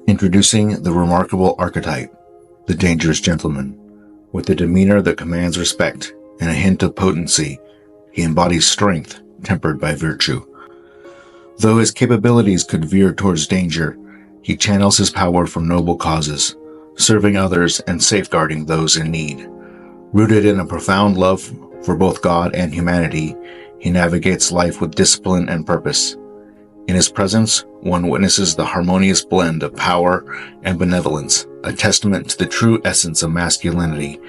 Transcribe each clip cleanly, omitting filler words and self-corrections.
Introducing the remarkable archetype, the dangerous gentleman. With a demeanor that commands respect and a hint of potency, he embodies strength tempered by virtue. Though his capabilities could veer towards danger, he channels his power for noble causes, serving others and safeguarding those in need. Rooted in a profound love for both God and humanity, he navigates life with discipline and purpose. In his presence, one witnesses the harmonious blend of power and benevolence, a testament to the true essence of masculinity.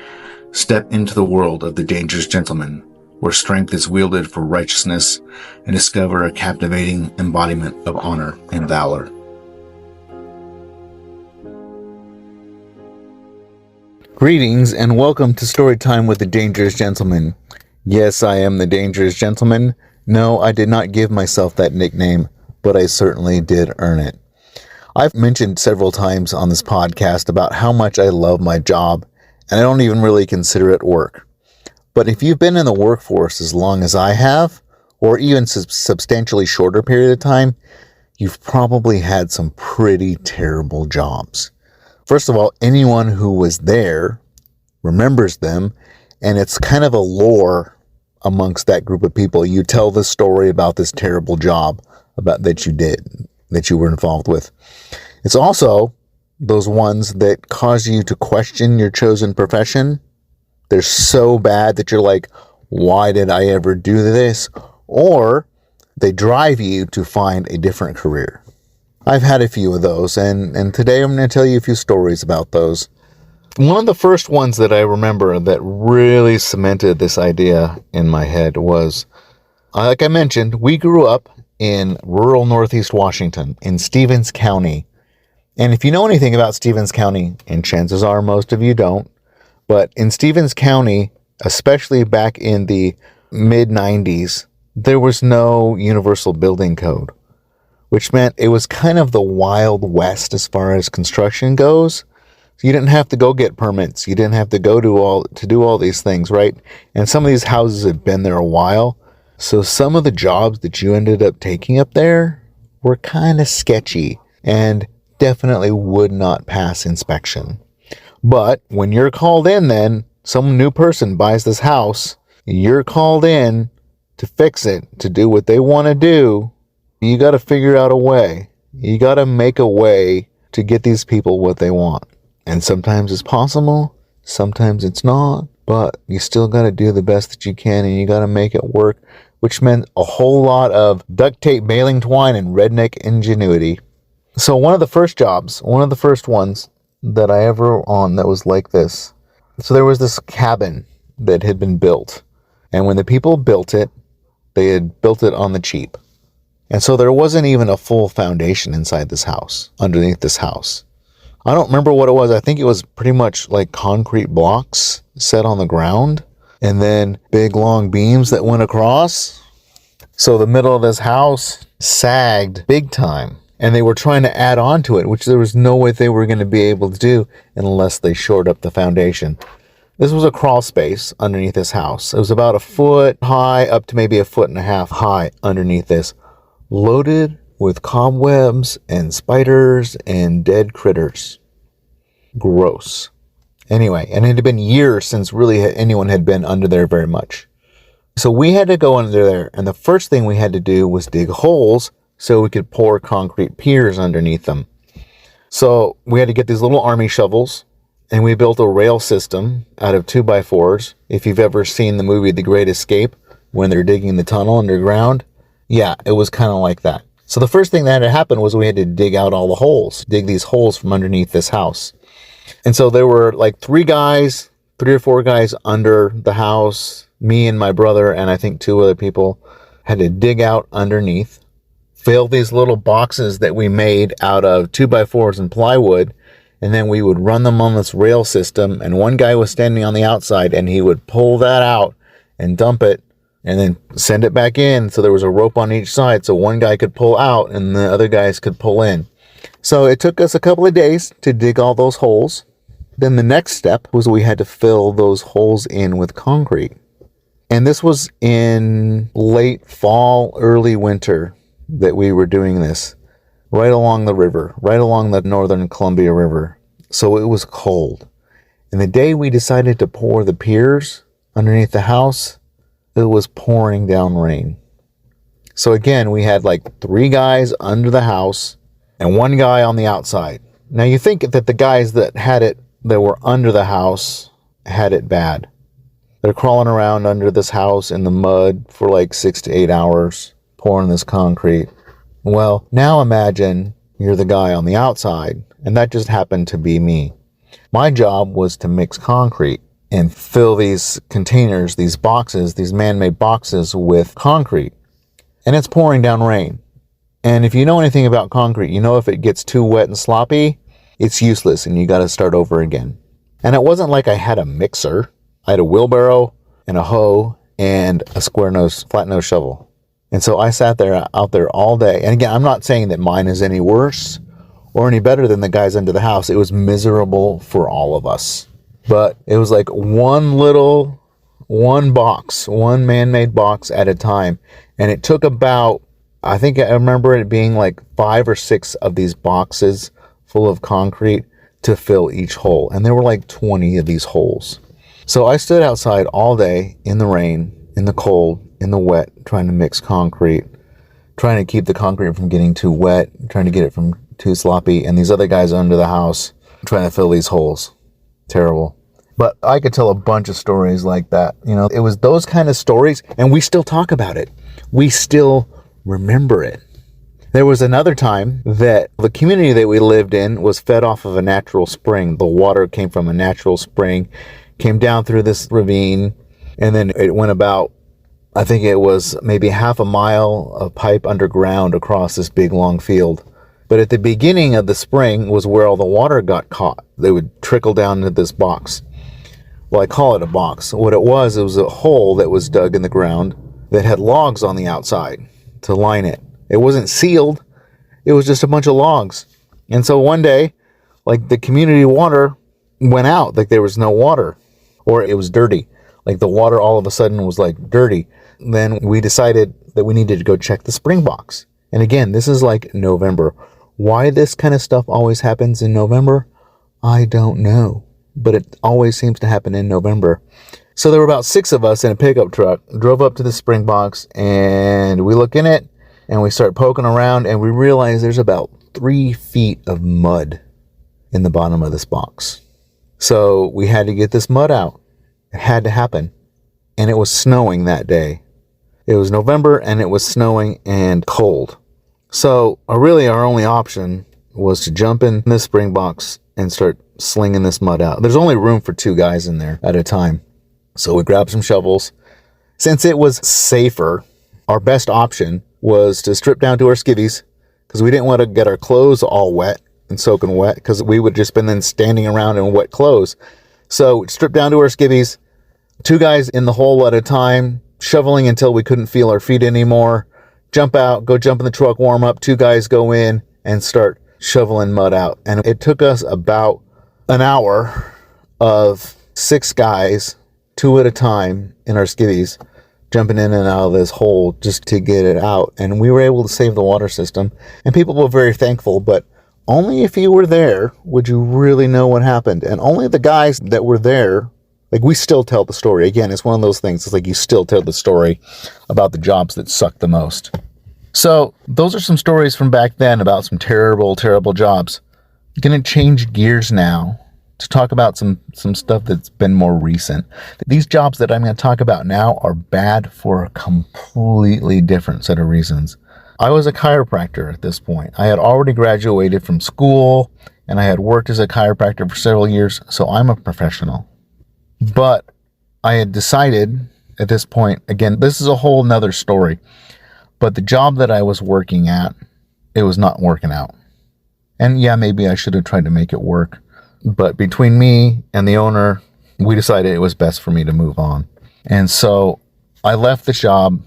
Step into the world of the dangerous gentleman, where strength is wielded for righteousness, and discover a captivating embodiment of honor and valor. Greetings and welcome to Storytime with the Dangerous Gentleman. Yes, I am the Dangerous Gentleman. No, I did not give myself that nickname, but I certainly did earn it. I've mentioned several times on this podcast about how much I love my job, and I don't even really consider it work. But if you've been in the workforce as long as I have, or even substantially shorter period of time, you've probably had some pretty terrible jobs. First of all, anyone who was there remembers them, and it's kind of a lore amongst that group of people. You tell the story about this terrible job that you were involved with. It's also those ones that cause you to question your chosen profession. They're so bad that you're like, why did I ever do this? Or they drive you to find a different career. I've had a few of those, and today I'm going to tell you a few stories about those. One of the first ones that I remember that really cemented this idea in my head was, like I mentioned, we grew up in rural Northeast Washington, in Stevens County. And if you know anything about Stevens County, and chances are most of you don't, but in Stevens County, especially back in the mid-90s, there was no universal building code, which meant it was kind of the Wild West as far as construction goes. So you didn't have to go get permits. You didn't have to go to do all these things, right? And some of these houses had been there a while. So some of the jobs that you ended up taking up there were kind of sketchy and definitely would not pass inspection. But when you're called in then, some new person buys this house, you're called in to fix it, to do what they want to do. You got to figure out a way. You got to make a way to get these people what they want. And sometimes it's possible, sometimes it's not, but you still got to do the best that you can, and you got to make it work, which meant a whole lot of duct tape, baling twine, and redneck ingenuity. So one of the first ones that I ever on that was like this. So there was this cabin that had been built, and when the people built it, they had built it on the cheap. And so there wasn't even a full foundation inside this house, underneath this house. I don't remember what it was. I think it was pretty much like concrete blocks set on the ground and then big long beams that went across. So the middle of this house sagged big time, and they were trying to add on to it, which there was no way they were going to be able to do unless they shored up the foundation. This was a crawl space underneath this house. It was about a foot high, up to maybe a foot and a half high underneath this, loaded with cobwebs and spiders and dead critters. Gross. Anyway, and it had been years since really anyone had been under there very much. So we had to go under there, and the first thing we had to do was dig holes so we could pour concrete piers underneath them. So we had to get these little army shovels, and we built a rail system out of 2x4s. If you've ever seen the movie The Great Escape, when they're digging the tunnel underground, yeah, it was kind of like that. So the first thing that had to happen was we had to dig out all the holes, dig these holes from underneath this house. And so there were like 3 or 4 guys under the house. Me and my brother and I think 2 other people had to dig out underneath, fill these little boxes that we made out of 2x4s and plywood, and then we would run them on this rail system, and one guy was standing on the outside, and he would pull that out and dump it and then send it back in. So there was a rope on each side, so one guy could pull out and the other guys could pull in. So it took us a couple of days to dig all those holes. Then the next step was we had to fill those holes in with concrete. And this was in late fall, early winter that we were doing this. right along the river, right along the northern Columbia River. So it was cold. And the day we decided to pour the piers underneath the house, it was pouring down rain. So again, we had like 3 guys under the house and 1 guy on the outside. Now you think that the guys that were under the house had it bad. They're crawling around under this house in the mud for like 6 to 8 hours, pouring this concrete. Well, now imagine you're the guy on the outside, and that just happened to be me. My job was to mix concrete and fill these containers, these boxes, these man-made boxes with concrete. And it's pouring down rain. And if you know anything about concrete, you know if it gets too wet and sloppy, it's useless and you got to start over again. And it wasn't like I had a mixer. I had a wheelbarrow and a hoe and a flat nose shovel. And so I sat out there all day. And again, I'm not saying that mine is any worse or any better than the guys under the house. It was miserable for all of us. But it was like one man-made box at a time. And it took about, I think I remember it being like 5 or 6 of these boxes full of concrete to fill each hole. And there were like 20 of these holes. So I stood outside all day in the rain, in the cold, in the wet, trying to mix concrete, trying to keep the concrete from getting too wet, trying to get it from too sloppy, and these other guys under the house trying to fill these holes. Terrible. But I could tell a bunch of stories like that. You know, it was those kind of stories, and we still talk about it. We still remember it. There was another time that the community that we lived in was fed off of a natural spring. The water came from a natural spring, came down through this ravine, and then it went about, I think it was maybe half a mile of pipe underground across this big long field. But at the beginning of the spring was where all the water got caught. They would trickle down into this box. Well, I call it a box. What it was a hole that was dug in the ground that had logs on the outside to line it. It wasn't sealed. It was just a bunch of logs. And so one day, like the community water went out, like there was no water, or it was dirty. Like the water all of a sudden was like dirty. Then we decided that we needed to go check the spring box. And again, this is like November. Why this kind of stuff always happens in November, I don't know. But it always seems to happen in November. So there were about 6 of us in a pickup truck, drove up to the spring box, and we look in it, and we start poking around, and we realize there's about 3 feet of mud in the bottom of this box. So we had to get this mud out. It had to happen. And it was snowing that day. It was November, and it was snowing and cold. So really our only option was to jump in this spring box and start slinging this mud out. There's only room for 2 guys in there at a time. So we grabbed some shovels. Since it was safer, our best option was to strip down to our skivvies, because we didn't want to get our clothes all wet and soaking wet, because we would just been then standing around in wet clothes. So we stripped down to our skivvies, 2 guys in the hole at a time, shoveling until we couldn't feel our feet anymore. Jump out, go jump in the truck, warm up. 2 guys go in and start shoveling mud out. And it took us about an hour of 6 guys, 2 at a time in our skivvies, jumping in and out of this hole just to get it out. And we were able to save the water system. And people were very thankful, but only if you were there would you really know what happened. And only the guys that were there, like we still tell the story. Again, it's one of those things. It's like you still tell the story about the jobs that suck the most. So those are some stories from back then about some terrible, terrible jobs. I'm going to change gears now to talk about some stuff that's been more recent. These jobs that I'm going to talk about now are bad for a completely different set of reasons. I was a chiropractor at this point. I had already graduated from school, and I had worked as a chiropractor for several years, so I'm a professional. But I had decided at this point, again, this is a whole nother story, but the job that I was working at, it was not working out. And yeah, maybe I should have tried to make it work. But between me and the owner, we decided it was best for me to move on. And so I left the job.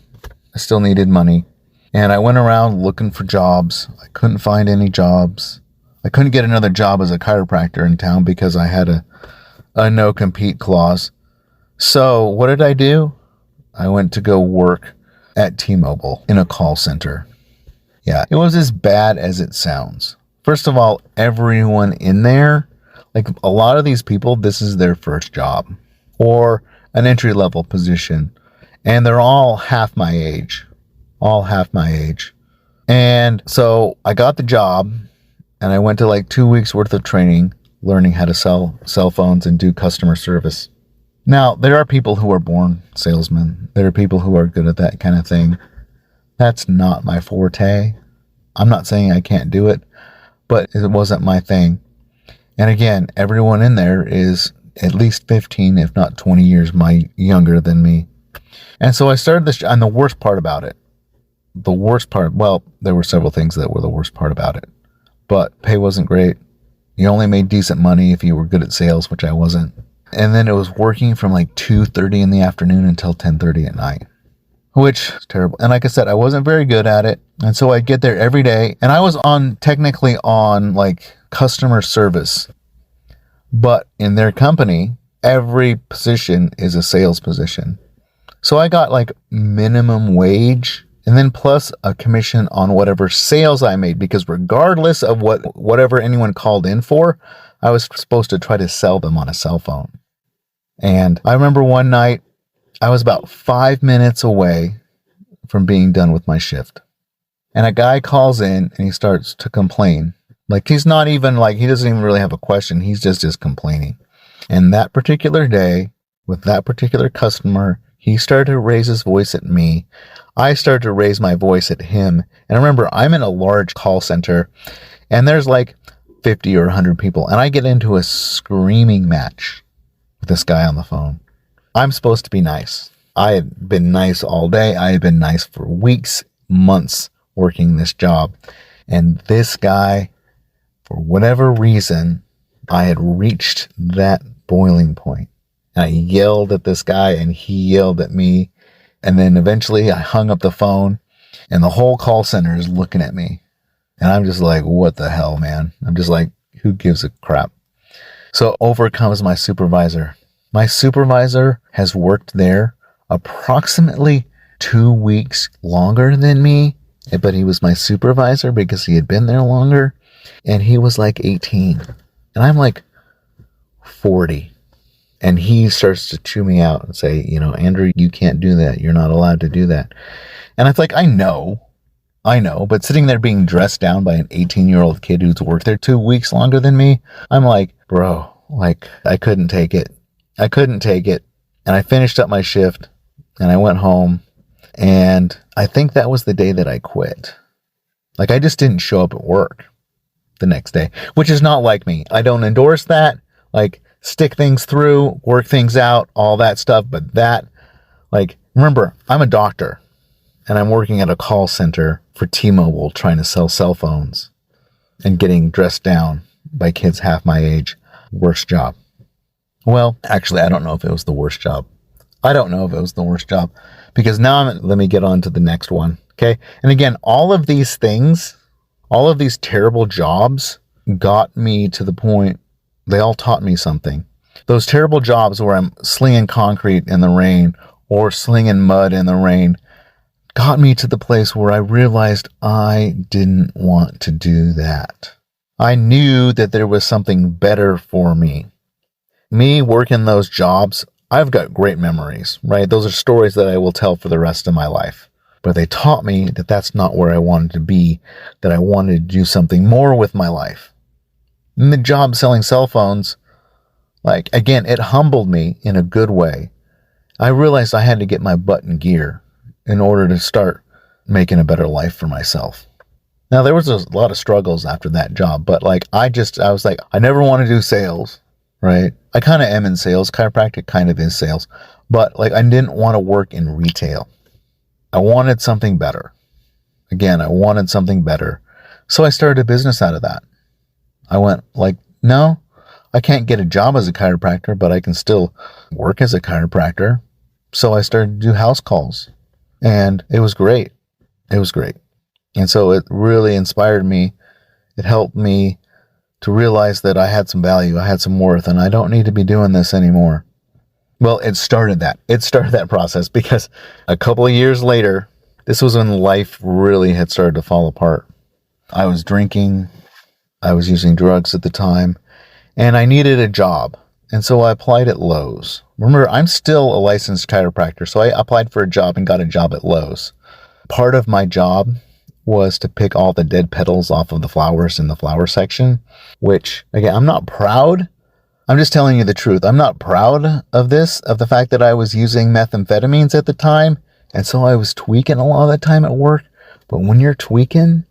I still needed money. And I went around looking for jobs. I couldn't find any jobs. I couldn't get another job as a chiropractor in town because I had a no-compete clause. So what did I do? I went to go work at T-Mobile in a call center. Yeah, it was as bad as it sounds. First of all, everyone in there, like a lot of these people, this is their first job or an entry level position. And they're all half my age. All half my age. And so I got the job and I went to like 2 weeks worth of training, learning how to sell cell phones and do customer service. Now, there are people who are born salesmen. There are people who are good at that kind of thing. That's not my forte. I'm not saying I can't do it, but it wasn't my thing. And again, everyone in there is at least 15, if not 20 years younger than me. And so I started this, and the worst part about it, well, there were several things that were the worst part about it, but pay wasn't great. You only made decent money if you were good at sales, which I wasn't. And then it was working from like 2:30 in the afternoon until 10:30 at night, which is terrible. And like I said, I wasn't very good at it. And so I'd get there every day, and I was technically on like customer service, but in their company, every position is a sales position. So I got like minimum wage and then plus a commission on whatever sales I made, because regardless of whatever anyone called in for, I was supposed to try to sell them on a cell phone. And I remember one night I was about 5 minutes away from being done with my shift. And a guy calls in and he starts to complain. Like he doesn't even really have a question. He's just complaining. And that particular day with that particular customer, he started to raise his voice at me. I started to raise my voice at him. And remember, I'm in a large call center and there's like 50 or 100 people. And I get into a screaming match with this guy on the phone. I'm supposed to be nice. I had been nice all day. I had been nice for weeks, months working this job. And this guy, for whatever reason, I had reached that boiling point. I yelled at this guy and he yelled at me. And then eventually I hung up the phone and the whole call center is looking at me. And I'm just like, what the hell, man? I'm just like, who gives a crap? So over comes my supervisor. My supervisor has worked there approximately 2 weeks longer than me, but he was my supervisor because he had been there longer. And he was like 18 and I'm like 40. And he starts to chew me out and say, Andrew, you can't do that. You're not allowed to do that. And it's like, I know, but sitting there being dressed down by an 18-year-old kid who's worked there 2 weeks longer than me, I'm like, bro, like I couldn't take it. And I finished up my shift and I went home, and I think that was the day that I quit. Like I just didn't show up at work the next day, which is not like me. I don't endorse that. Like, stick things through, work things out, all that stuff. But remember, I'm a doctor and I'm working at a call center for T-Mobile trying to sell cell phones and getting dressed down by kids half my age. Worst job. Well, actually, I don't know if it was the worst job. Because now let me get on to the next one. Okay. And again, all of these things, all of these terrible jobs got me to the point. They all taught me something. Those terrible jobs where I'm slinging concrete in the rain or slinging mud in the rain got me to the place where I realized I didn't want to do that. I knew that there was something better for me. Me working those jobs, I've got great memories, right? Those are stories that I will tell for the rest of my life. But they taught me that that's not where I wanted to be, that I wanted to do something more with my life. And the job selling cell phones, again, it humbled me in a good way. I realized I had to get my butt in gear in order to start making a better life for myself. Now, there was a lot of struggles after that job, but I was like, I never want to do sales, right? I kind of am in sales. Chiropractic kind of is sales, but I didn't want to work in retail. I wanted something better. Again, I wanted something better. So I started a business out of that. I went no, I can't get a job as a chiropractor, but I can still work as a chiropractor. So I started to do house calls, and it was great. And so it really inspired me. It helped me to realize that I had some value, I had some worth, and I don't need to be doing this anymore. Well, it started that process, because a couple of years later, This was when life really had started to fall apart. I was drinking, I was using drugs at the time, and I needed a job. And so I applied at Lowe's. Remember, I'm still a licensed chiropractor, so I applied for a job and got a job at Lowe's. Part of my job was to pick all the dead petals off of the flowers in the flower section, which, again, I'm not proud. I'm just telling you the truth. I'm not proud of this, of the fact that I was using methamphetamines at the time, and so I was tweaking a lot of the time at work. But when you're tweaking,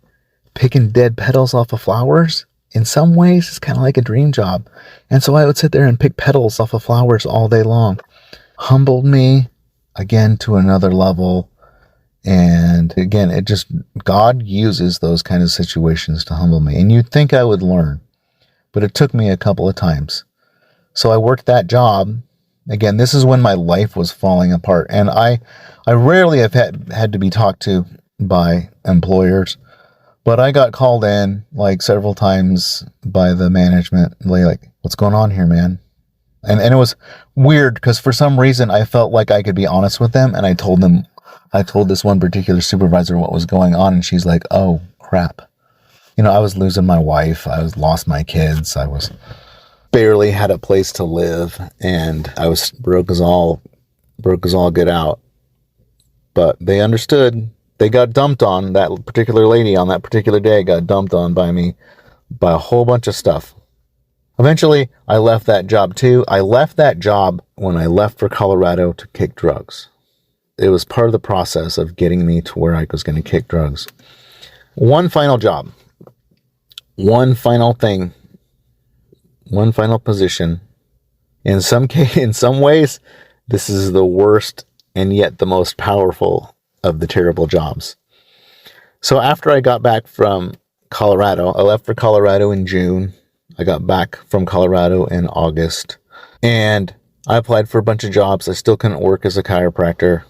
picking dead petals off of flowers, in some ways, it's kind of like a dream job. And so I would sit there and pick petals off of flowers all day long. Humbled me, again, to another level. And again, God uses those kind of situations to humble me. And you'd think I would learn, but it took me a couple of times. So I worked that job. Again, this is when my life was falling apart. And I rarely have had to be talked to by employers, but I got called in like several times by the management. Like, what's going on here, man? And it was weird because for some reason I felt like I could be honest with them. And I told this one particular supervisor what was going on. And she's like, oh, crap. I was losing my wife. I lost my kids. I was barely had a place to live. And I was broke as all get out. But they understood. They got dumped on. That particular lady on that particular day got dumped on by me by a whole bunch of stuff. Eventually, I left that job too. I left that job when I left for Colorado to kick drugs. It was part of the process of getting me to where I was going to kick drugs. One final job. One final thing. One final position. In some ways, this is the worst and yet the most powerful of the terrible jobs. So after I got back from Colorado, I left for Colorado in June. I got back from Colorado in August. And I applied for a bunch of jobs. I still couldn't work as a chiropractor.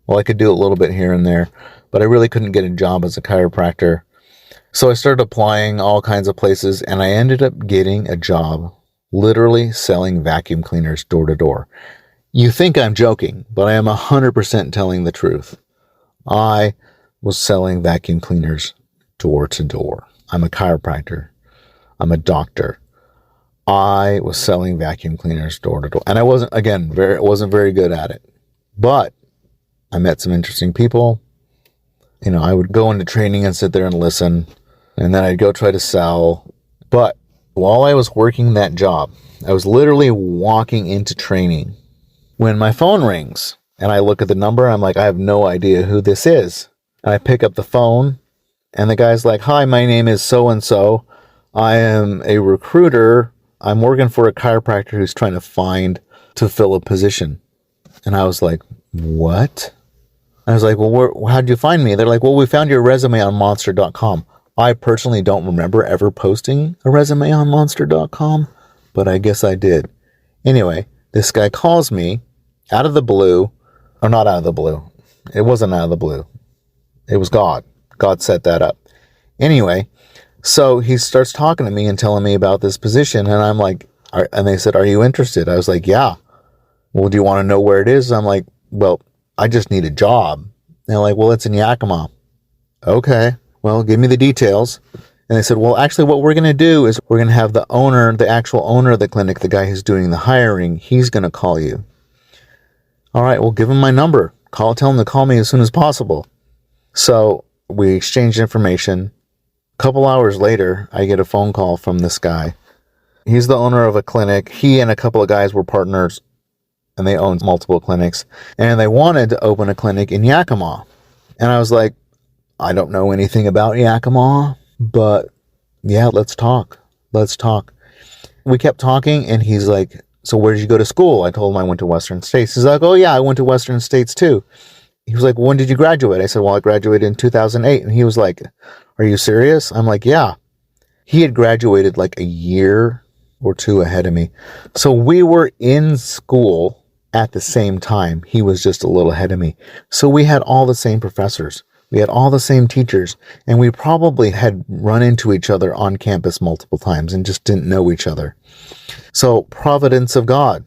Well, I could do a little bit here and there, but I really couldn't get a job as a chiropractor. So I started applying all kinds of places, and I ended up getting a job literally selling vacuum cleaners door to door. You think I'm joking, but I am 100% telling the truth. I was selling vacuum cleaners door to door. I'm a chiropractor. I'm a doctor. I was selling vacuum cleaners door to door. And I wasn't very good at it. But I met some interesting people. I would go into training and sit there and listen. And then I'd go try to sell. But while I was working that job, I was literally walking into training when my phone rings. And I look at the number, and I'm like, I have no idea who this is. And I pick up the phone, and the guy's like, hi, my name is so-and-so. I am a recruiter. I'm working for a chiropractor who's trying to fill a position. And I was like, what? I was like, well, how'd you find me? They're like, well, we found your resume on monster.com. I personally don't remember ever posting a resume on monster.com, but I guess I did. Anyway, this guy calls me out of the blue. Or not out of the blue. It wasn't out of the blue. It was God. God set that up. Anyway, so he starts talking to me and telling me about this position. And I'm like, and they said, are you interested? I was like, yeah. Well, do you want to know where it is? I'm like, well, I just need a job. And they're like, well, it's in Yakima. Okay. Well, give me the details. And they said, well, actually what we're going to do is we're going to have the actual owner of the clinic, the guy who's doing the hiring, he's going to call you. All right, well, give him my number. Tell him to call me as soon as possible. So we exchanged information. A couple hours later, I get a phone call from this guy. He's the owner of a clinic. He and a couple of guys were partners, and they owned multiple clinics. And they wanted to open a clinic in Yakima. And I was like, I don't know anything about Yakima, but yeah, let's talk. We kept talking, and he's like, so where did you go to school? I told him I went to Western States. He's like, oh yeah, I went to Western States too. He was like, when did you graduate? I said, well, I graduated in 2008. And he was like, are you serious? I'm like, yeah. He had graduated like a year or two ahead of me. So we were in school at the same time. He was just a little ahead of me. So we had all the same professors. We had all the same teachers. And we probably had run into each other on campus multiple times and just didn't know each other. So providence of God,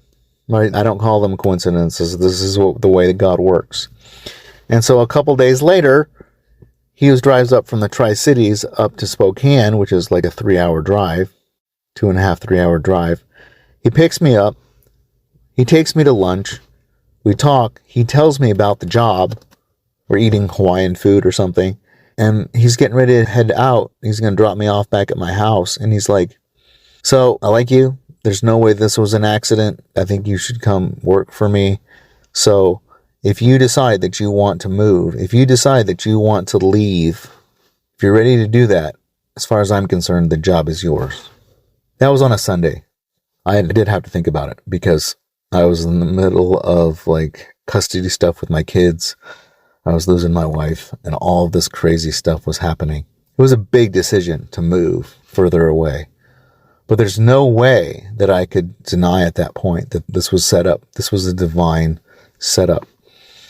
right? I don't call them coincidences. This is the way that God works. And so a couple days later, he drives up from the Tri-Cities up to Spokane, which is like a 3-hour drive, 2.5, 3-hour drive. He picks me up. He takes me to lunch. We talk. He tells me about the job. We're eating Hawaiian food or something. And he's getting ready to head out. He's going to drop me off back at my house. And he's like, so I like you. There's no way this was an accident. I think you should come work for me. So if you decide that you want to move, if you decide that you want to leave, if you're ready to do that, as far as I'm concerned, the job is yours. That was on a Sunday. I did have to think about it because I was in the middle of like custody stuff with my kids. I was losing my wife and all of this crazy stuff was happening. It was a big decision to move further away. But there's no way that I could deny at that point that this was set up. This was a divine setup.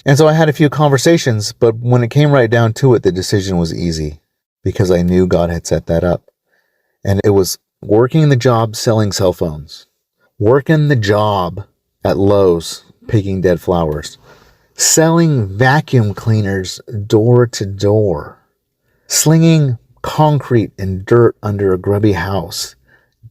And so I had a few conversations, but when it came right down to it, the decision was easy because I knew God had set that up. And it was working the job selling cell phones, working the job at Lowe's picking dead flowers, selling vacuum cleaners door to door, slinging concrete and dirt under a grubby house,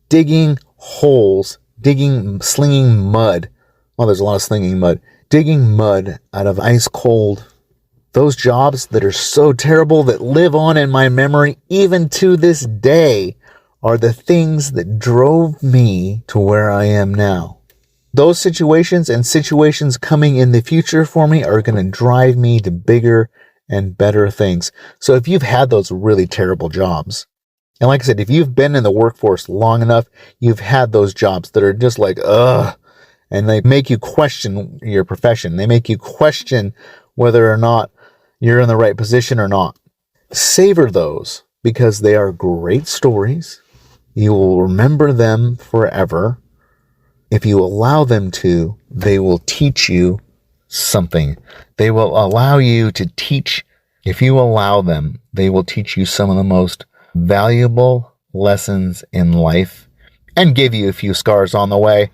digging holes, slinging mud. Well, there's a lot of slinging mud. Digging mud out of ice cold. Those jobs that are so terrible that live on in my memory even to this day are the things that drove me to where I am now. Those situations and situations coming in the future for me are going to drive me to bigger and better things. So if you've had those really terrible jobs, and like I said, if you've been in the workforce long enough, you've had those jobs that are just like, ugh, and they make you question your profession. They make you question whether or not you're in the right position or not. Savor those because they are great stories. You will remember them forever. If you allow them to, they will teach you something. They will allow you to teach. If you allow them, they will teach you some of the most valuable lessons in life and give you a few scars on the way.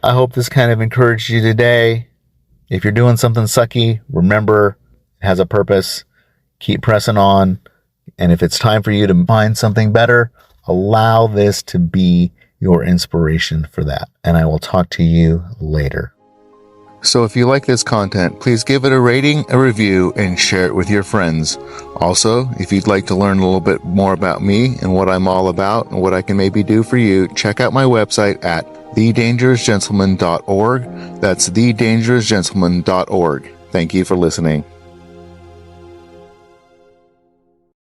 I hope this kind of encouraged you today. If you're doing something sucky, remember it has a purpose. Keep pressing on. And if it's time for you to find something better, allow this to be your inspiration for that. And I will talk to you later. So if you like this content, please give it a rating, a review, and share it with your friends. Also, if you'd like to learn a little bit more about me and what I'm all about and what I can maybe do for you, check out my website at thedangerousgentleman.org. That's thedangerousgentleman.org. Thank you for listening.